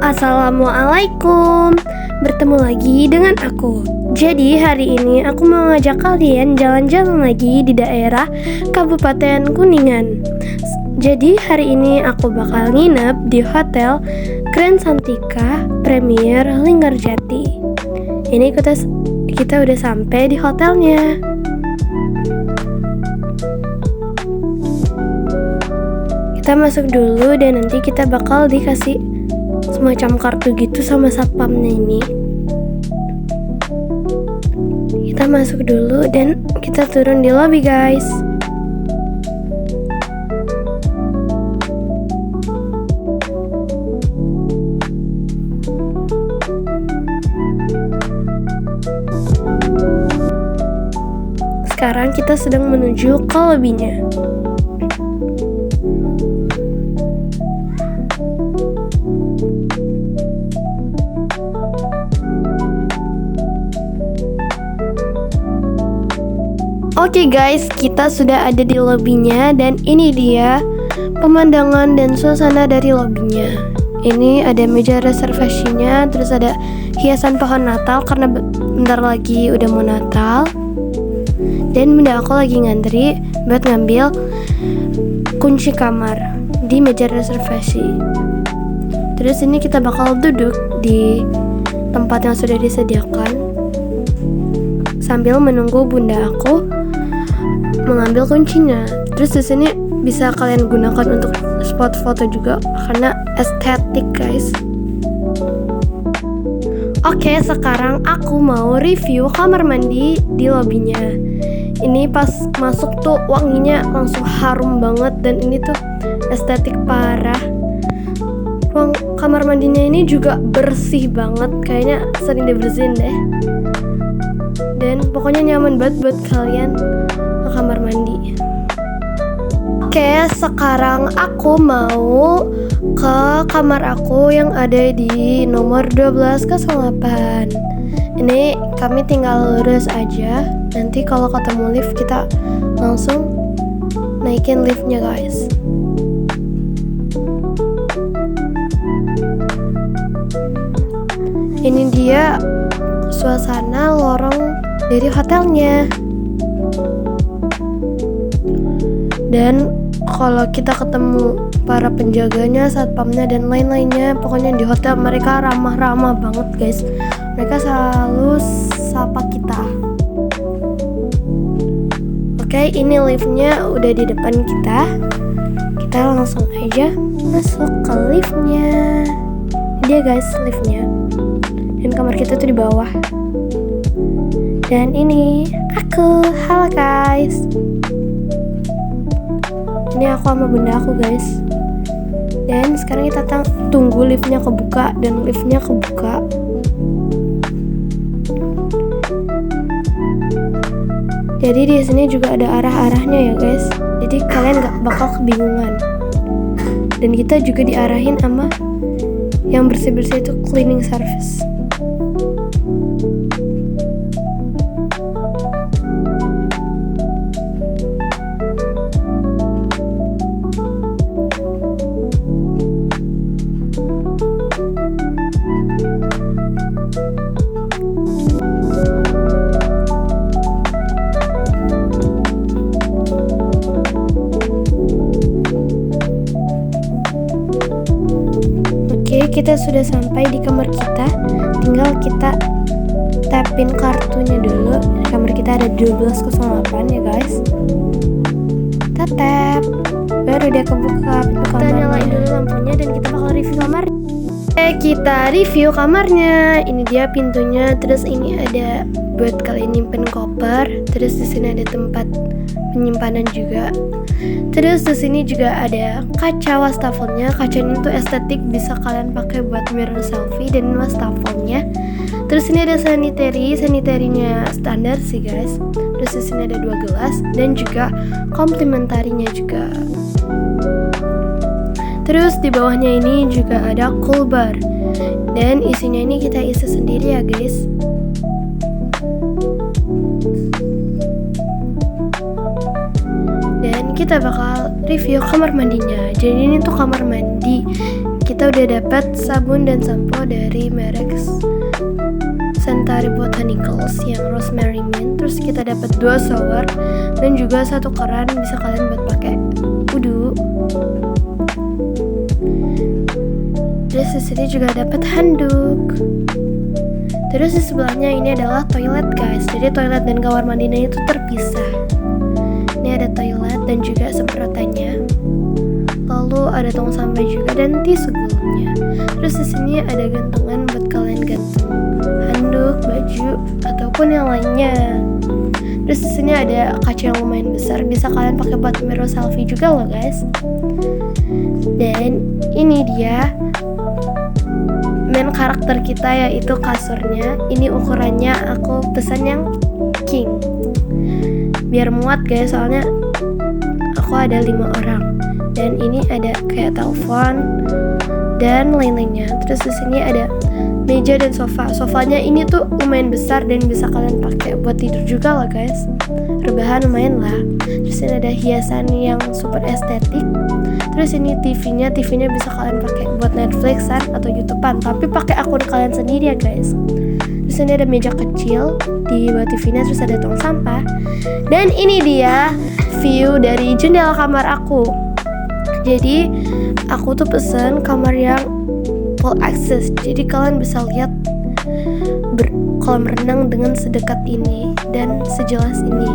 Assalamualaikum. Bertemu lagi dengan aku. Jadi hari ini aku mau ngajak kalian jalan-jalan lagi di daerah Kabupaten Kuningan. Jadi hari ini aku bakal nginep di Hotel Grand Santika Premier Linggarjati. Ini kita udah sampai di hotelnya. Kita masuk dulu dan nanti kita bakal dikasih semacam kartu gitu sama satpamnya ini. Kita masuk dulu dan kita turun di lobby, guys. Sekarang kita sedang menuju ke lobbynya. Oke guys, kita sudah ada di lobbynya dan ini dia pemandangan dan suasana dari lobbynya. Ini ada meja reservasinya, terus ada hiasan pohon Natal karena bentar lagi udah mau Natal. Dan bunda aku lagi ngantri buat ngambil kunci kamar di meja reservasi. Terus ini kita bakal duduk di tempat yang sudah disediakan sambil menunggu bunda aku mengambil kuncinya. Terus di sini bisa kalian gunakan untuk spot foto juga karena estetik, guys. Oke, sekarang aku mau review kamar mandi di lobbynya. Ini pas masuk tuh wanginya langsung harum banget dan ini tuh estetik parah. Ruang kamar mandinya ini juga bersih banget, kayaknya sering dibersihin deh. Dan pokoknya nyaman banget buat kalian ke kamar mandi. Oke, sekarang aku mau ke kamar aku yang ada di nomor 1208. Ini kami tinggal lurus aja. Nanti kalau ketemu lift kita langsung naikin liftnya, guys. Ini dia suasana lorong dari hotelnya. Dan kalau kita ketemu para penjaganya, satpamnya dan lain-lainnya, pokoknya di hotel mereka ramah-ramah banget, guys. Mereka selalu sapa kita. Oke, ini liftnya udah di depan kita. Kita langsung aja masuk ke liftnya. Ini dia, guys, liftnya. Dan kamar kita tuh di bawah. Dan ini aku. Halo, guys. Ini aku sama bunda aku, guys. Dan sekarang kita tunggu liftnya kebuka. Dan liftnya kebuka. Jadi di sini juga ada arah-arahnya ya, guys. Jadi kalian gak bakal kebingungan. Dan kita juga diarahin sama yang bersih-bersih itu cleaning service. Kita sudah sampai di kamar kita. Tinggal kita tapin kartunya dulu. Di kamar kita ada 1208 ya, guys. Kita tap, baru dia kebuka pintu kamar. Kita nyalain dulu lampunya dan kita bakal review kamar. Kita review kamarnya. Ini dia pintunya. Terus ini ada buat kalian nyimpen koper. Terus di sini ada tempat penyimpanan juga. Terus di sini juga ada kaca wastafelnya. Kacanya itu estetik, bisa kalian pakai buat mirror selfie dan wastafelnya. Terus ini ada sanitarinya standar sih, guys. Terus di sini ada 2 gelas dan juga komplementarinya juga. Terus di bawahnya ini juga ada cool bar. Dan isinya ini kita isi sendiri ya, guys. Dan kita bakal review kamar mandinya. Jadi ini tuh kamar mandi kita udah dapat sabun dan sampo dari merek Scentari Botanicals yang Rosemary Mint. Terus kita dapat 2 shower dan juga 1 keran, bisa kalian buat pakai wudhu. Terus di sini juga dapat handuk. Terus di sebelahnya ini adalah toilet guys. Jadi toilet dan kamar mandinya itu terpisah. Ini ada toilet dan juga semprotannya. Lalu ada tong sampah juga dan tisu gulungnya. Terus di sini ada gantungan buat kalian gantung handuk, baju ataupun yang lainnya. Terus di sini ada kaca yang lumayan besar, bisa kalian pakai buat mirror selfie juga loh guys. Dan ini dia main karakter kita, yaitu kasurnya. Ini ukurannya aku pesan yang king biar muat guys, soalnya aku ada 5 orang. Dan ini ada kayak telepon dan lain-lainnya. Terus di sini ada meja dan sofa. Sofanya ini tuh lumayan besar dan bisa kalian pakai buat tidur juga loh guys. Rebahan lumayan lah. Terus ini ada hiasan yang super estetik. Terus ini TV-nya bisa kalian pakai buat Netflixan atau YouTubean, tapi pakai akun kalian sendiri ya guys. Terus ini ada meja kecil di bawah TV-nya, terus ada tong sampah. Dan ini dia view dari jendela kamar aku. Jadi aku tuh pesen kamar yang full access, jadi kalian bisa lihat kolam renang dengan sedekat ini dan sejelas ini.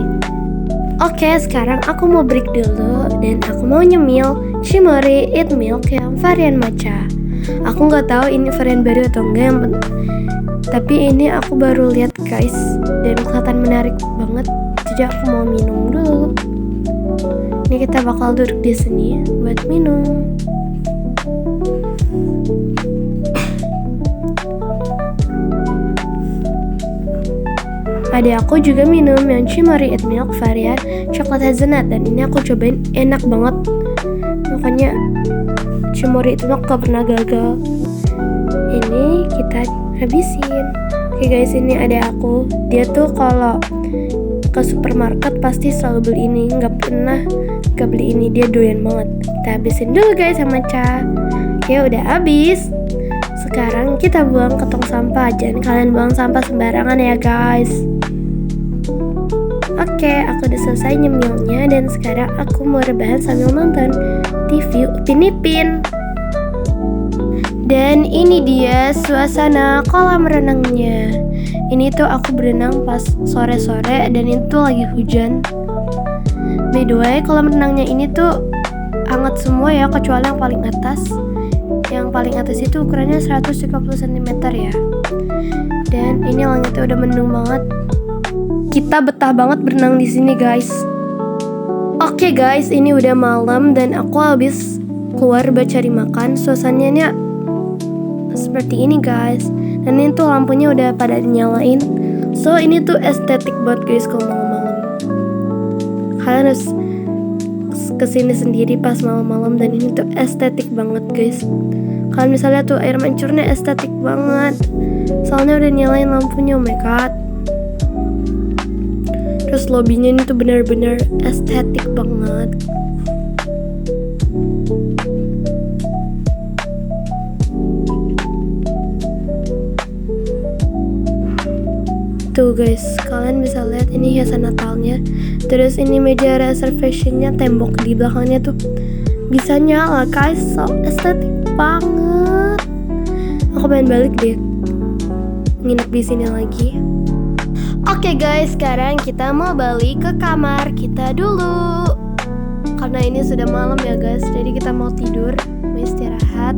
Oke, sekarang aku mau break dulu dan aku mau nyemil Chimori Eat Milk yang varian matcha. Aku nggak tahu ini varian baru atau enggak, tapi ini aku baru lihat guys dan kelihatan menarik banget. Jadi aku mau minum dulu. Ini kita bakal duduk di sini buat minum. Ada aku juga minum yang Chimori Eat Milk varian coklat hazelnut, dan ini aku cobain enak banget. Makanya Chimori Eat Milk gak pernah gagal. Ini kita habisin. Oke guys, ini ada aku. Dia tuh kalau ke supermarket pasti selalu beli ini, nggak pernah gak beli ini. Dia doyan banget. Kita habisin dulu guys sama Ca. Oke, udah habis. Sekarang kita buang ke tong sampah. Jangan kalian buang sampah sembarangan ya guys. Oke, aku udah selesai nyemilnya dan sekarang aku mau rebahan sambil nonton TV Upin Ipin. Dan ini dia suasana kolam renangnya. Ini tuh aku berenang pas sore-sore dan itu lagi hujan. By the way, kolam renangnya ini tuh hangat semua ya, kecuali yang paling atas. Yang paling atas itu ukurannya 130 cm ya. Dan ini langitnya udah mendung banget. Kita betah banget berenang di sini guys. Oke guys, ini udah malam dan aku habis keluar buat cari makan. Suasananya seperti ini guys. Dan ini tuh lampunya udah pada dinyalain. So ini tuh estetik banget guys kalau malam-malam. Kalian harus kesini sendiri pas malam-malam dan ini tuh estetik banget guys. Kalian bisa lihat tuh air mancurnya estetik banget. Soalnya udah nyalain lampunya, oh my god. Terus lobbynya ini tuh bener-bener estetik banget. Tuh guys, kalian bisa lihat ini hiasan Natalnya. Terus ini meja reservationnya, tembok di belakangnya tuh bisa nyala guys, so estetik banget. Aku pengen balik deh nginep di sini lagi. Oke guys, sekarang kita mau balik ke kamar kita dulu. Karena ini sudah malam ya guys, jadi kita mau tidur, mau istirahat.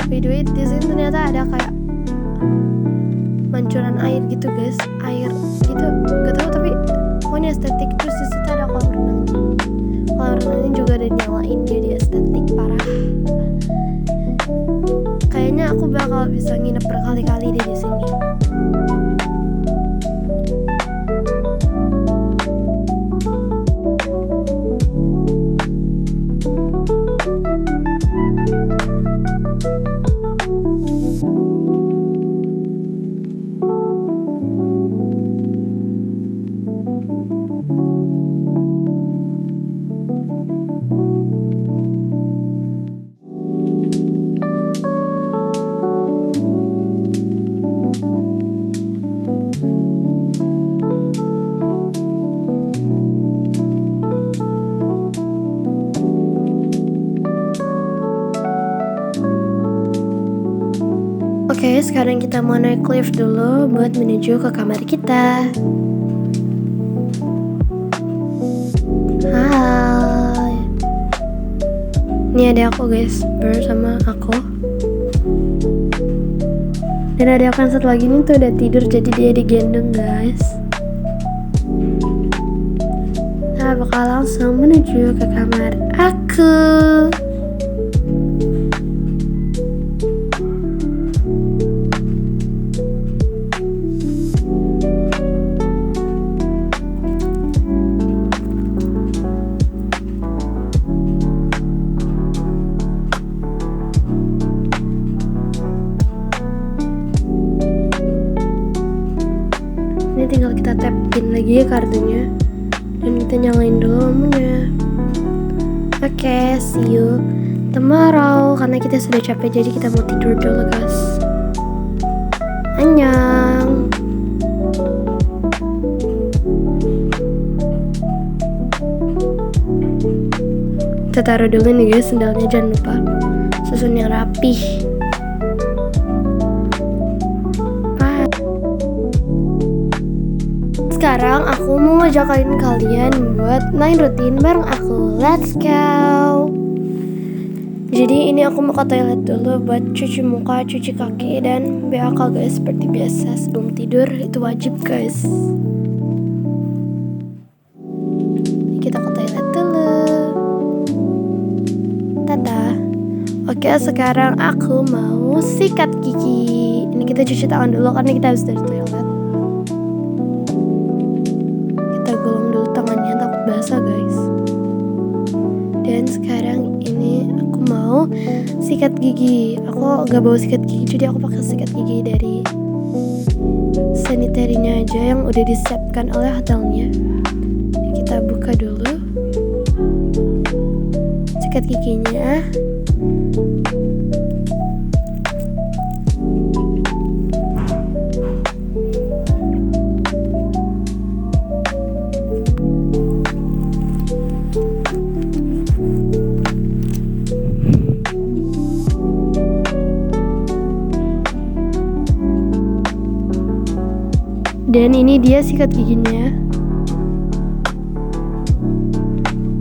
By the way, di sini ternyata ada kayak mancuran air gitu guys, air gitu, gak tahu tapi pokoknya estetik. Terus di situ ada kolam renang. Kolam renangnya juga ada nyalain, jadi estetik parah. Kayaknya aku bakal bisa nginep berkali-kali deh di sini. Oke, sekarang kita mau naik lift dulu buat menuju ke kamar kita. Hai. Ini ada aku guys, bersama aku. Dan ada aku yang satu lagi nih tuh udah tidur, jadi dia digendong guys. Nah, bakal langsung menuju ke kamar aku. Ini tinggal kita tap-in lagi ya kartunya, dan kita nyalain dulu lampunya. Oke, see you tomorrow. Karena kita sudah capek, jadi kita mau tidur dulu guys. Annyeong. Kita taruh dulu nih guys sendalnya, jangan lupa susun yang rapih. Sekarang aku mau ngajakin kalian buat main rutin bareng aku. Let's go. Jadi ini aku mau ke toilet dulu buat cuci muka, cuci kaki, dan BAK guys. Seperti biasa sebelum tidur, itu wajib guys. Kita ke toilet dulu. Tata. Oke, sekarang aku mau sikat gigi. Ini kita cuci tangan dulu karena kita habis dari toilet. Gulung dulu tangannya, takut basah guys. Dan sekarang ini aku mau sikat gigi. Aku gak bawa sikat gigi, jadi aku pakai sikat gigi dari sanitarinya aja yang udah disiapkan oleh hotelnya. Kita buka dulu sikat giginya. Dan ini dia sikat giginya.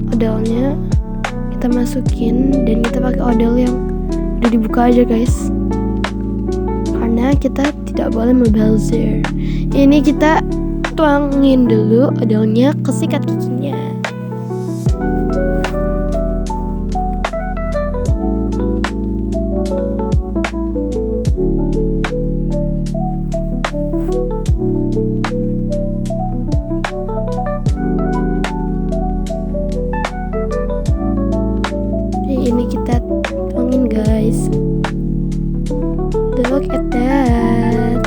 Odolnya kita masukin, dan kita pakai odol yang udah dibuka aja guys, karena kita tidak boleh membazir. Ini kita tuangin dulu odolnya ke sikat giginya. Ini kita tuangin guys. Look at that.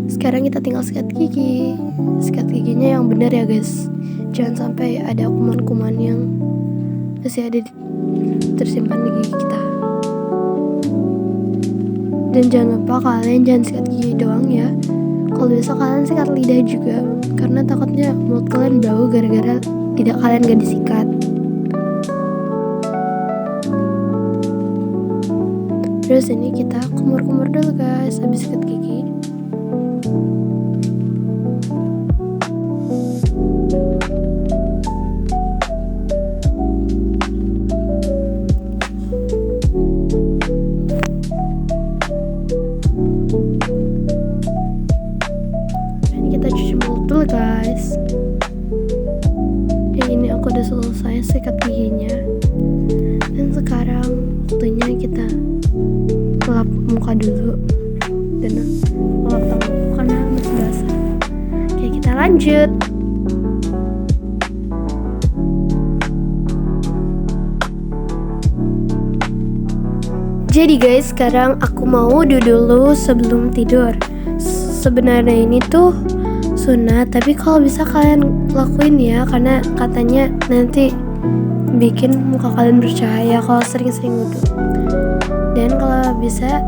Sekarang kita tinggal sikat gigi. Sikat giginya yang benar ya guys. Jangan sampai ada kuman-kuman yang masih ada tersimpan di gigi kita. Dan jangan lupa kalian jangan sikat gigi doang ya. Kalau bisa kalian sikat lidah juga, karena takutnya mulut kalian bau gara-gara lidah kalian gak disikat. Terus ini kita kumur-kumur dulu guys habis sikat gigi. Kita cuci mulut dulu guys. Dan ini aku udah selesai sikat giginya. Dan sekarang waktunya kita lap muka dulu dan lap tangan karena masih basah. Oke, kita lanjut. Jadi guys, sekarang aku mau wudhu dulu sebelum tidur. Sebenarnya ini tuh sunat, tapi kalau bisa kalian lakuin ya, karena katanya nanti bikin muka kalian bercahaya kalau sering-sering wudhu. Dan kalau bisa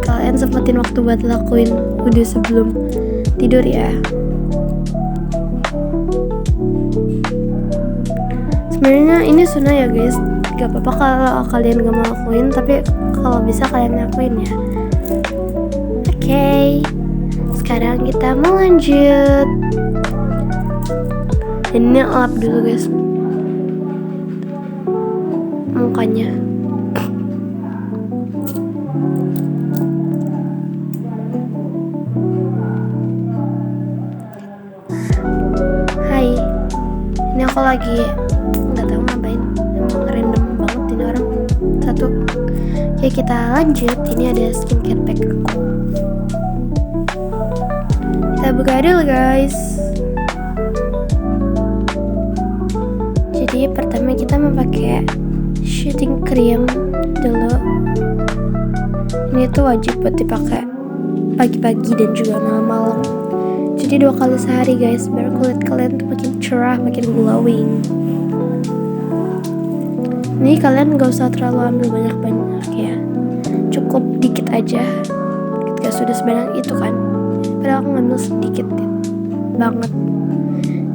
kalian sempetin waktu buat lakuin wudhu sebelum tidur ya. Sebenarnya ini sunnah ya guys, gak apa-apa kalau kalian gak mau lakuin, tapi kalau bisa kalian lakuin ya. Oke, sekarang kita mau lanjut. Ini lap dulu guys mukanya. Hai, ini aku lagi nggak tahu ngapain, emang random banget ini orang. Satu, oke kita lanjut. Ini ada skincare pack aku. Kita buka dulu guys. Jadi pertama kita memakai shooting cream dulu. Ini tuh wajib buat dipakai pagi-pagi dan juga malam-malam. Jadi 2 kali sehari guys, biar kulit kalian tuh makin cerah, makin glowing. Ini kalian gak usah terlalu ambil banyak-banyak ya, cukup dikit aja. Gak sudah sebanyak itu kan, padahal aku ngambil sedikit banget.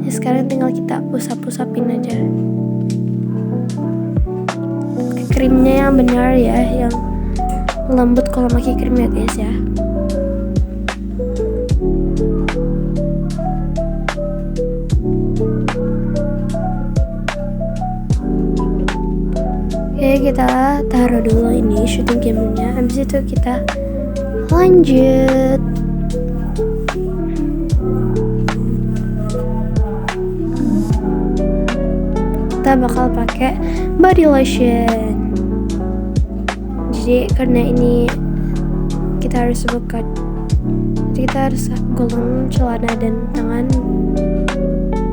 Jadi sekarang tinggal kita usap-usapin aja. Krimnya yang benar ya, yang lembut kalau pakai krim ya guys ya. Oke, kita taruh dulu ini shooting creamnya. Habis itu kita lanjut. Kita bakal pakai body lotion. Jadi karena ini kita harus buka, jadi kita harus gulung celana dan tangan.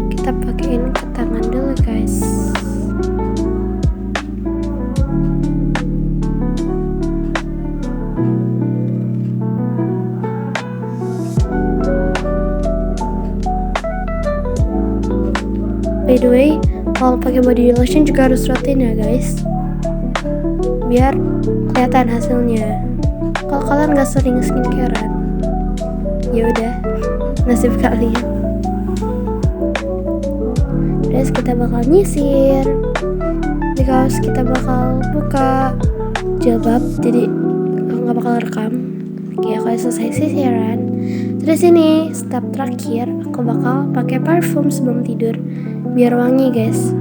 Kita pakein ke tangan dulu guys. By the way, kalau pakai body lotion juga harus rutin ya guys, biar kelihatan hasilnya. Kalau kalian nggak sering skincarean, ya udah nasib kalian. Terus kita bakal nyisir di kaos, kita bakal buka jilbab, jadi aku nggak bakal rekam. Oke, aku selesai sisiran. Terus ini step terakhir, aku bakal pakai parfum sebelum tidur biar wangi guys.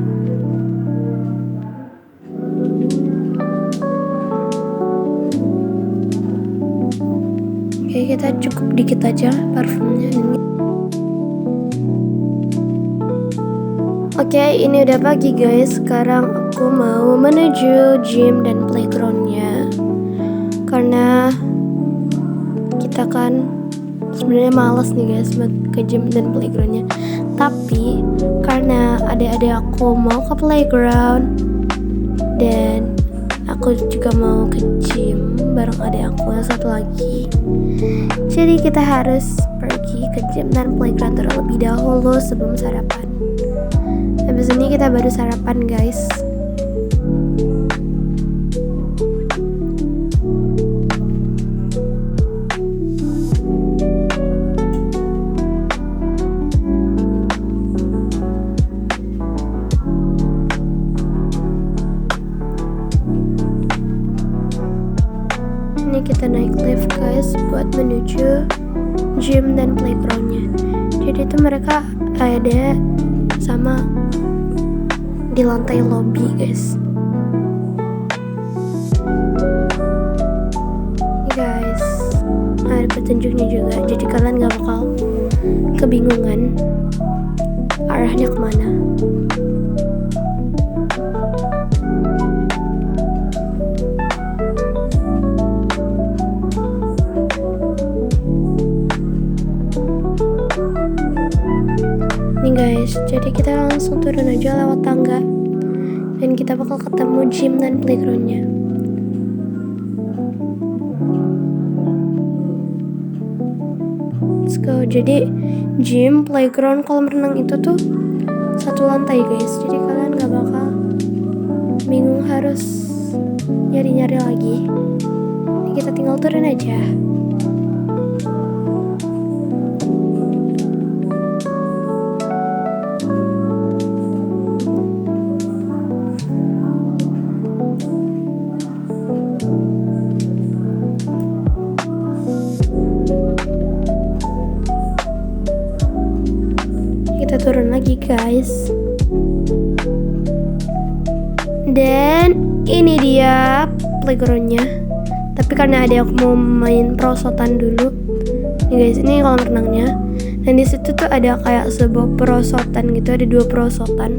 Oke, kita cukup dikit aja parfumnya ini. Oke, ini udah pagi guys. Sekarang aku mau menuju gym dan playgroundnya, karena kita kan sebenarnya malas nih guys buat ke gym dan playgroundnya. Tapi karena adik-adik aku mau ke playground dan aku juga mau ke gym bareng adik aku yang satu lagi, jadi kita harus pergi ke gym dan playground terlebih dahulu sebelum sarapan. Habis ini kita baru sarapan guys. Ini kita naik lift guys buat menuju gym dan playgroundnya. Jadi itu mereka ada sama di lantai lobby guys. Ini guys, ada petunjuknya juga, jadi kalian gak bakal kebingungan arahnya kemana. Nih guys, jadi kita langsung turun aja lewat tangga dan kita bakal ketemu gym dan playgroundnya. Let's go. Jadi gym, playground, kolam renang itu tuh satu lantai guys, jadi kalian gak bakal bingung harus nyari-nyari lagi. Ini kita tinggal turun aja. Kita turun lagi guys. Dan ini dia playgroundnya. Tapi karena ada aku mau main perosotan dulu. Nih guys, ini kolam renangnya. Dan di situ tuh ada kayak sebuah perosotan gitu, ada 2 perosotan.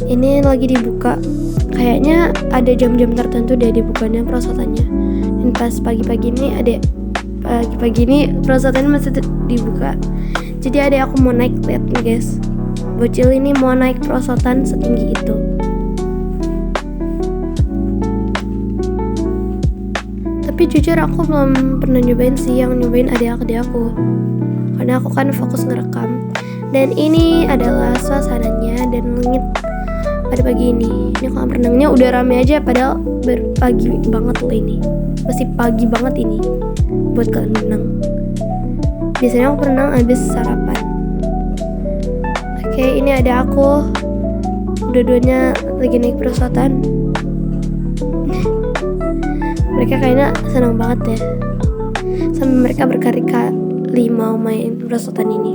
Ini lagi dibuka. Kayaknya ada jam-jam tertentu deh dibukanya perosotannya. Dan pas pagi-pagi ini perosotannya masih dibuka. Jadi ada aku mau naik, lihat nih guys. Bocil ini mau naik perosotan setinggi itu. Tapi jujur aku belum pernah nyobain sih, yang nyobain adik aku. Karena aku kan fokus ngerekam. Dan ini adalah suasananya dan langit pada pagi ini. Ini kolam renangnya udah rame aja, padahal pagi banget loh ini. Masih pagi banget ini buat kalian renang. Biasanya aku berenang habis sarapan. Oke, ini ada aku. Dua-duanya lagi naik perosotan. Mereka kayaknya senang banget ya. Sampai mereka berkali-kali mau main perosotan ini.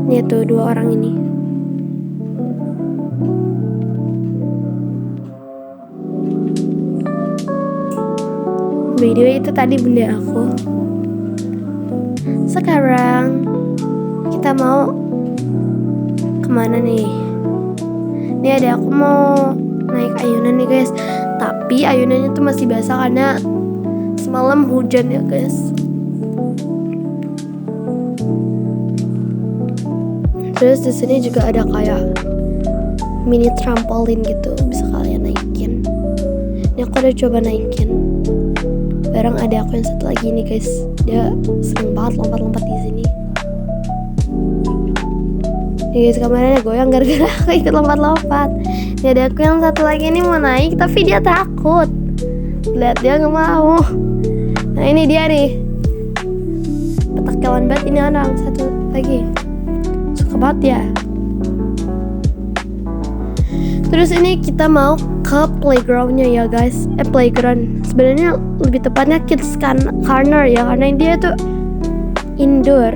Lihat tuh 2 orang ini. By the way, itu tadi bunda aku. Sekarang kita mau kemana nih? Ini ada aku mau naik ayunan nih guys. Tapi ayunannya tuh masih basah karena semalam hujan ya guys. Terus di sini juga ada kayak mini trampolin gitu, bisa kalian naikin. Ini aku udah coba naikin bareng ada aku yang satu lagi nih guys. Dia sering banget lompat-lompat di sini. Nih guys, kameranya goyang gara-gara aku ikut lompat-lompat. Ini ada aku yang satu lagi ini mau naik, tapi dia takut. Lihat, dia nggak mau. Nah ini dia nih, petakelan banget ini orang satu lagi. Suka banget ya. Terus ini kita mau ke playgroundnya ya guys. Playground sebenarnya lebih tepatnya kids corner ya, karena dia tuh indoor.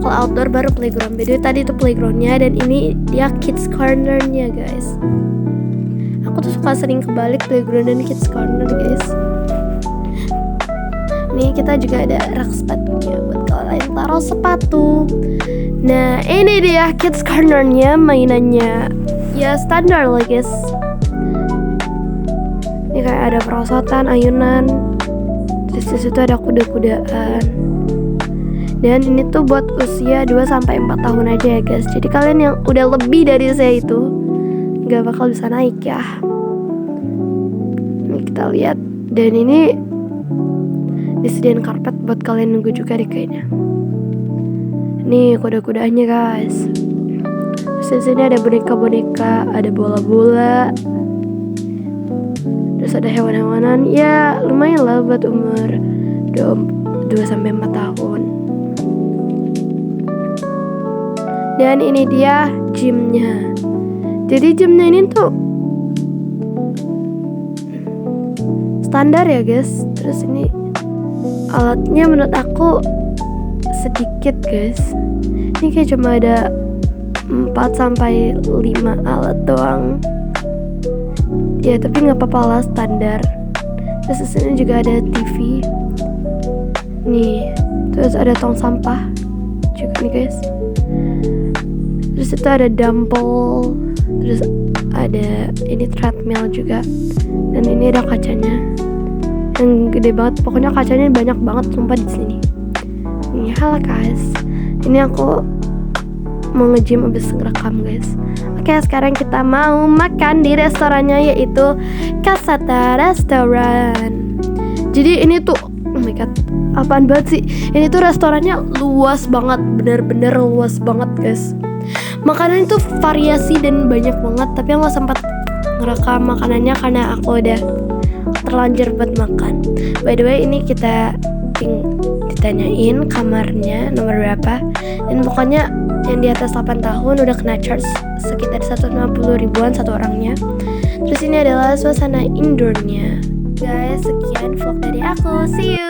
Kalau outdoor baru playground. Beda tadi itu playgroundnya, dan ini dia kids cornernya guys. Aku tuh suka sering kebalik playground dan kids corner guys. Nih kita juga ada rak sepatunya buat kalian taruh sepatu. Nah ini dia kids cornernya, mainannya ya standar lah guys. Ini kayak ada perosotan, ayunan. Terus disitu ada kuda-kudaan. Dan ini tuh buat usia 2-4 tahun aja ya guys. Jadi kalian yang udah lebih dari saya itu gak bakal bisa naik ya. Ini kita lihat. Dan ini disediain karpet buat kalian nunggu juga deh kayaknya. Nih kuda-kudaannya guys. Terus di sini ada boneka-boneka, ada bola-bola. Terus ada hewan-hewanan. Ya lumayan lah buat umur 2-4 tahun. Dan ini dia gymnya. Jadi gymnya ini tuh standar ya guys. Terus ini alatnya menurut aku sedikit guys. Ini kayak cuma ada 4-5 alat doang. Ya tapi nggak apa-apa lah, standar. Terus di sini juga ada TV. Nih, terus ada tong sampah juga nih guys. Terus itu ada dumbbell. Terus ada ini treadmill juga. Dan ini ada kacanya yang gede banget. Pokoknya kacanya banyak banget sumpah di sini. Nih, halo guys. Ini aku mau nge-gym abis ngerekam guys. Oke, sekarang kita mau makan di restorannya, yaitu Kasata Restoran. Jadi ini tuh, oh my god, apaan banget sih? Ini tuh restorannya luas banget, bener-bener luas banget guys. Makanan itu variasi dan banyak banget. Tapi aku gak sempat ngerekam makanannya karena aku udah terlanjur buat makan. By the way, ini kita ditanyain kamarnya nomor berapa. Dan pokoknya yang di atas 8 tahun udah kena charge sekitar 150 ribuan satu orangnya. Terus ini adalah suasana indoornya. Guys, sekian vlog dari aku. See you.